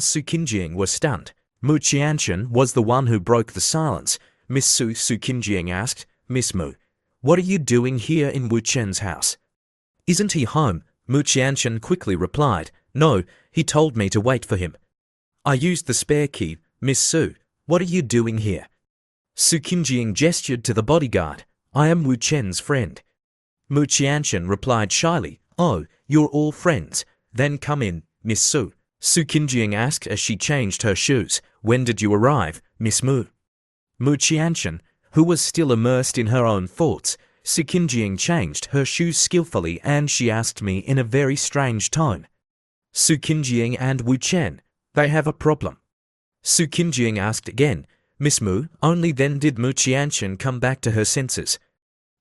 Su Qinjiang were stunned. Mu Qianchen was the one who broke the silence. Miss Su Qinjiang asked, Miss Mu, what are you doing here in Wu Chen's house? Isn't he home? Mu Qianchen quickly replied, no, he told me to wait for him. I used the spare key. Miss Su, what are you doing here? Su Qinjiang gestured to the bodyguard. I am Wu Chen's friend. Mu Qianchen replied shyly, oh, you're all friends. Then come in, Miss Su. Su Qinjiang asked as she changed her shoes. When did you arrive, Miss Mu? Mu Qianchen, who was still immersed in her own thoughts, Su Qinjiang changed her shoes skillfully and she asked me in a very strange tone. Su Qinjiang and Wu Chen, they have a problem. Su Qinjiang asked again, Miss Mu, only then did Mu Qianchen come back to her senses.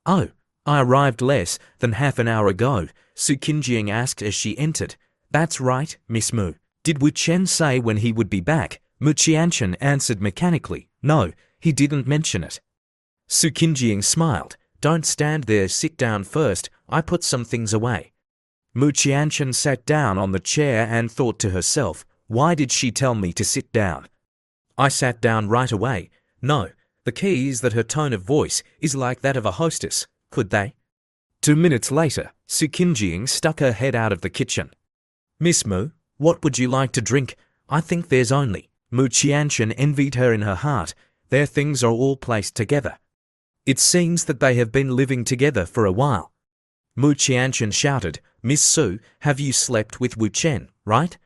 Oh, I arrived less than half an hour ago, Su Qinjiang asked as she entered. That's right, Miss Mu. Did Wu Chen say when he would be back? Mu Qianchen answered mechanically. No, he didn't mention it. Su Qinjiang smiled. Don't stand there, sit down first, I put some things away. Mu Qianchen sat down on the chair and thought to herself, why did she tell me to sit down? I sat down right away. No, the key is that her tone of voice is like that of a hostess. Could they? 2 minutes later, Su Qinjiang stuck her head out of the kitchen. Miss Mu, what would you like to drink? I think there's only. Mu Qianchen envied her in her heart. Their things are all placed together. It seems that they have been living together for a while. Mu Qianchen shouted, Miss Su, have you slept with Wu Chen, right?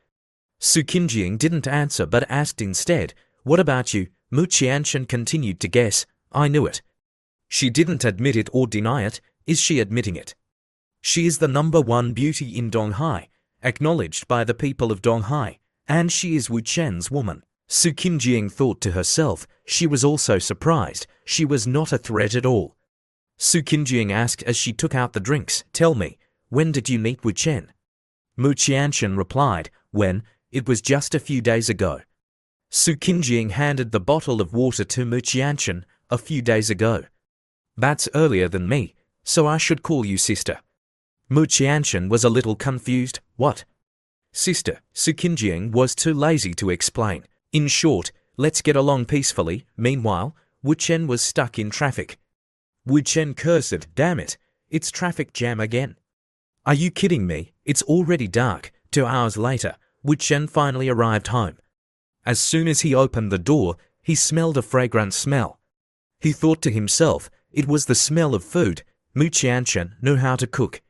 Su Qinjiang didn't answer but asked instead, what about you? Mu Qianchen continued to guess. I knew it. She didn't admit it or deny it. Is she admitting it? She is the #1 beauty in Donghai, acknowledged by the people of Donghai, and she is Wu Chen's woman. Su Qinjiang thought to herself. She was also surprised. She was not a threat at all. Su Qinjiang asked as she took out the drinks, tell me, when did you meet Wu Chen? Mu Qianchen replied, when? It was just a few days ago. Su Qinjiang handed the bottle of water to Mu Qianchen. A few days ago. That's earlier than me, so I should call you sister. Mu Qianchen was a little confused. What? Sister. Su Qinjiang was too lazy to explain. In short, let's get along peacefully. Meanwhile, Wu Chen was stuck in traffic. Wu Chen cursed, damn it, it's traffic jam again. Are you kidding me? It's already dark. 2 hours later, Wu Chen finally arrived home. As soon as he opened the door, he smelled a fragrant smell. He thought to himself, it was the smell of food. Mu Qianchen knew how to cook.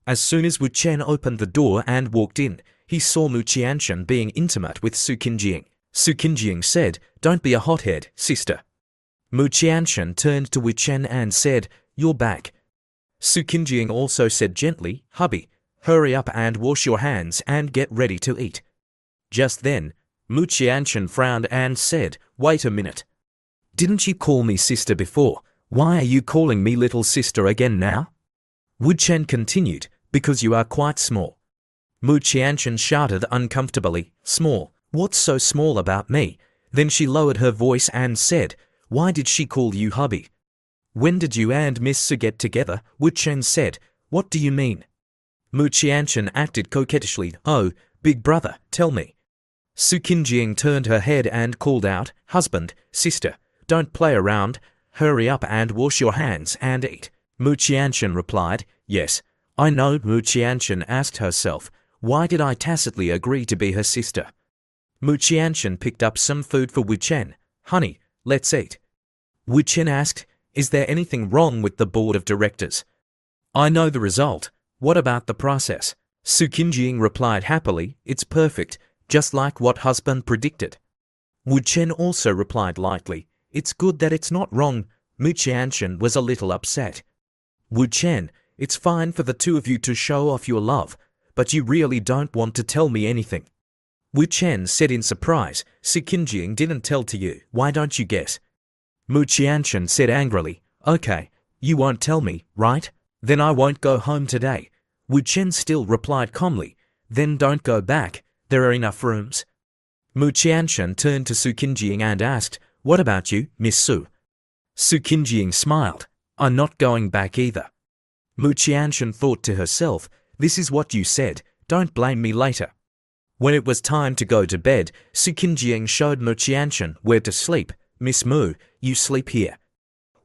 As soon as Wu Chen opened the door and walked in, he saw Mu Qianchen being intimate with Su Qinjiang. Su Qinjiang said, don't be a hothead, sister. Mu Qianchen turned to Wu Chen and said, you're back. Su Qinjiang also said gently, hubby, hurry up and wash your hands and get ready to eat. Just then, Mu Qianchen frowned and said, wait a minute. Didn't you call me sister before? Why are you calling me little sister again now? Wu Chen continued, because you are quite small. Mu Qianchen shouted uncomfortably, small? What's so small about me? Then she lowered her voice and said, why did she call you hubby? When did you and Miss Su get together? Wu Chen said, what do you mean? Mu Qianchen acted coquettishly, oh, big brother, tell me. Su Qinjiang turned her head and called out, husband, sister, don't play around, hurry up and wash your hands and eat. Mu Qianchen replied, yes, I know. Mu Qianchen asked herself, why did I tacitly agree to be her sister? Mu Qianchen picked up some food for Wu Chen. Honey, let's eat. Wu Chen asked, is there anything wrong with the board of directors? I know the result. What about the process? Su Qinjiang replied happily, it's perfect, just like what husband predicted. Wu Chen also replied lightly, it's good that it's not wrong. Mu Qianchen was a little upset. Wu Chen, it's fine for the two of you to show off your love, but you really don't want to tell me anything. Wu Chen said in surprise, Su Qinjiang didn't tell to you, why don't you guess? Mu Qianchen said angrily, okay, you won't tell me, right? Then I won't go home today. Wu Chen still replied calmly, then don't go back, there are enough rooms. Mu Qianchen turned to Su Qinjiang and asked, what about you, Miss Su? Su Qinjiang smiled, I'm not going back either. Mu Qianchen thought to herself, this is what you said, don't blame me later. When it was time to go to bed, Su Qinjiang showed Mu Qianchen where to sleep. Miss Mu, you sleep here.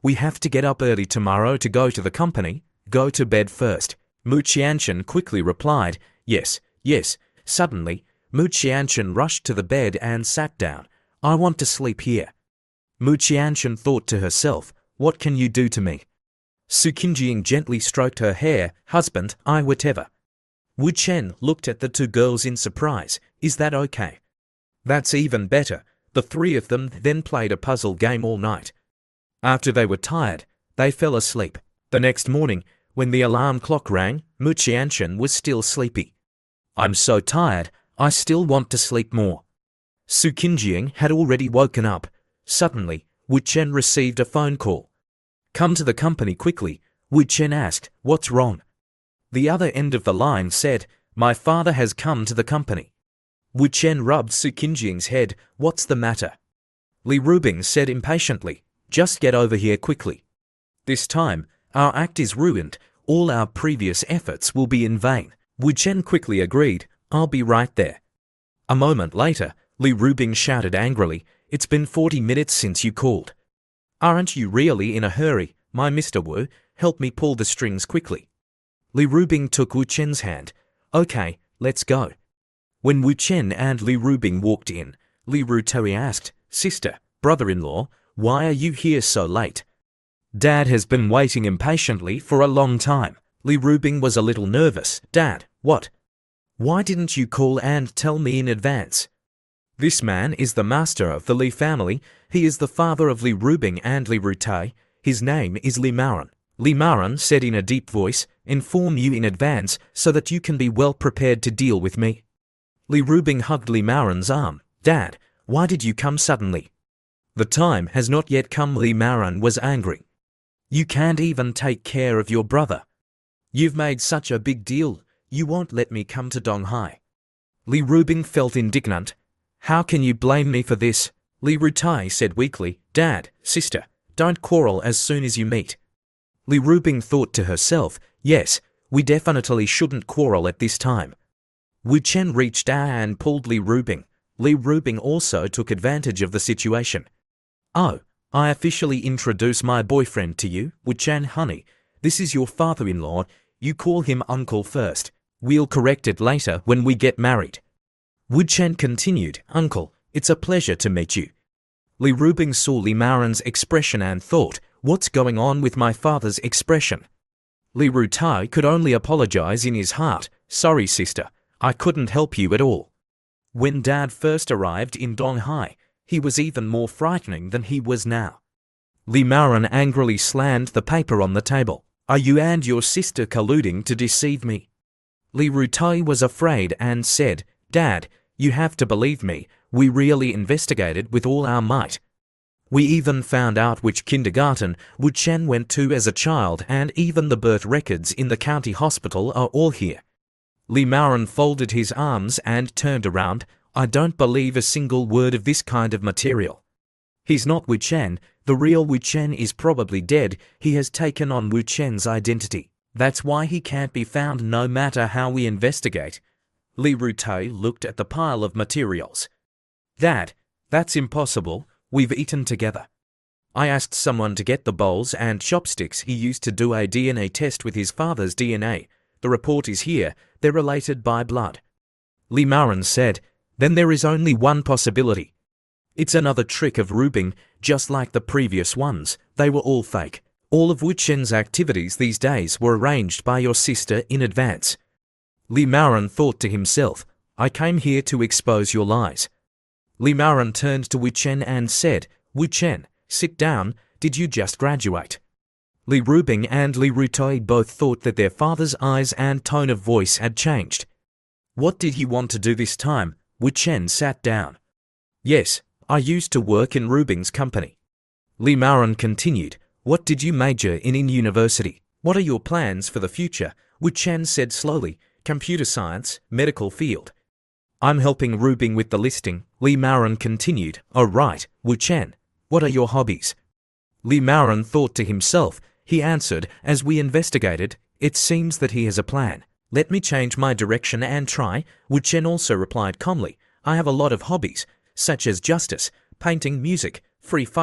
We have to get up early tomorrow to go to the company. Go to bed first. Mu Qianchen quickly replied, yes, yes. Suddenly, Mu Qianchen rushed to the bed and sat down. I want to sleep here. Mu Qianchen thought to herself, what can you do to me? Su Qinjiang gently stroked her hair. Husband, whatever. Wu Chen looked at the two girls in surprise. Is that okay? That's even better. The three of them then played a puzzle game all night. After they were tired, they fell asleep. The next morning, when the alarm clock rang, Mu Qianchen was still sleepy. I'm so tired, I still want to sleep more. Su Qinjiang had already woken up. Suddenly, Wu Chen received a phone call. Come to the company quickly, Wu Chen asked, what's wrong? The other end of the line said, my father has come to the company. Wu Chen rubbed Su Qinjiang's head. What's the matter? Li Rubing said impatiently, just get over here quickly. This time, our act is ruined. All our previous efforts will be in vain. Wu Chen quickly agreed, I'll be right there. A moment later, Li Rubing shouted angrily, it's been 40 minutes since you called. Aren't you really in a hurry, my Mr. Wu? Help me pull the strings quickly. Li Rubing took Wu Chen's hand. Okay, let's go. When Wu Chen and Li Rubing walked in, Li Rutoi asked, Sister, brother-in-law, why are you here so late? Dad has been waiting impatiently for a long time. Li Rubing was a little nervous. Dad, what? Why didn't you call and tell me in advance? This man is the master of the Li family. He is the father of Li Rubing and Li Rutoi. His name is Li Maran. Li Maran said in a deep voice, inform you in advance so that you can be well prepared to deal with me. Li Rubing hugged Li Maran's arm. Dad, why did you come suddenly? The time has not yet come. Li Maran was angry. You can't even take care of your brother. You've made such a big deal. You won't let me come to Donghai. Li Rubing felt indignant. How can you blame me for this? Li Rutoi said weakly, Dad, sister, don't quarrel as soon as you meet. Li Rubing thought to herself, yes, we definitely shouldn't quarrel at this time. Wu Chen reached out and pulled Li Rubing. Li Rubing also took advantage of the situation. Oh, I officially introduce my boyfriend to you, Wu Chen honey. This is your father-in-law. You call him uncle first. We'll correct it later when we get married. Wu Chen continued, Uncle, it's a pleasure to meet you. Li Rubing saw Li Maran's expression and thought, what's going on with my father's expression? Li Rutoi could only apologize in his heart. Sorry, sister, I couldn't help you at all. When Dad first arrived in Donghai, he was even more frightening than he was now. Li Maran angrily slammed the paper on the table. Are you and your sister colluding to deceive me? Li Rutoi was afraid and said, Dad, you have to believe me, we really investigated with all our might. We even found out which kindergarten Wu Chen went to as a child, and even the birth records in the county hospital are all here. Li Maran folded his arms and turned around. I don't believe a single word of this kind of material. He's not Wu Chen. The real Wu Chen is probably dead. He has taken on Wu Chen's identity. That's why he can't be found no matter how we investigate. Li Rutoi looked at the pile of materials. Dad, that's impossible. We've eaten together. I asked someone to get the bowls and chopsticks he used to do a DNA test with his father's DNA. The report is here. They're related by blood. Li Maran said, then there is only one possibility. It's another trick of Rubing, just like the previous ones. They were all fake. All of Wu Chen's activities these days were arranged by your sister in advance. Li Maran thought to himself, I came here to expose your lies. Li Maran turned to Wu Chen and said, Wu Chen, sit down, did you just graduate? Li Rubing and Li Rutoi both thought that their father's eyes and tone of voice had changed. What did he want to do this time? Wu Chen sat down. Yes, I used to work in Rubing's company. Li Maran continued, what did you major in university? What are your plans for the future? Wu Chen said slowly, computer science, medical field. I'm helping Rubing with the listing. Li Maran continued, oh right, Wu Chen, what are your hobbies? Li Maran thought to himself. He answered, as we investigated, it seems that he has a plan. Let me change my direction and try, Wu Chen also replied calmly. I have a lot of hobbies, such as justice, painting, music, free fighting.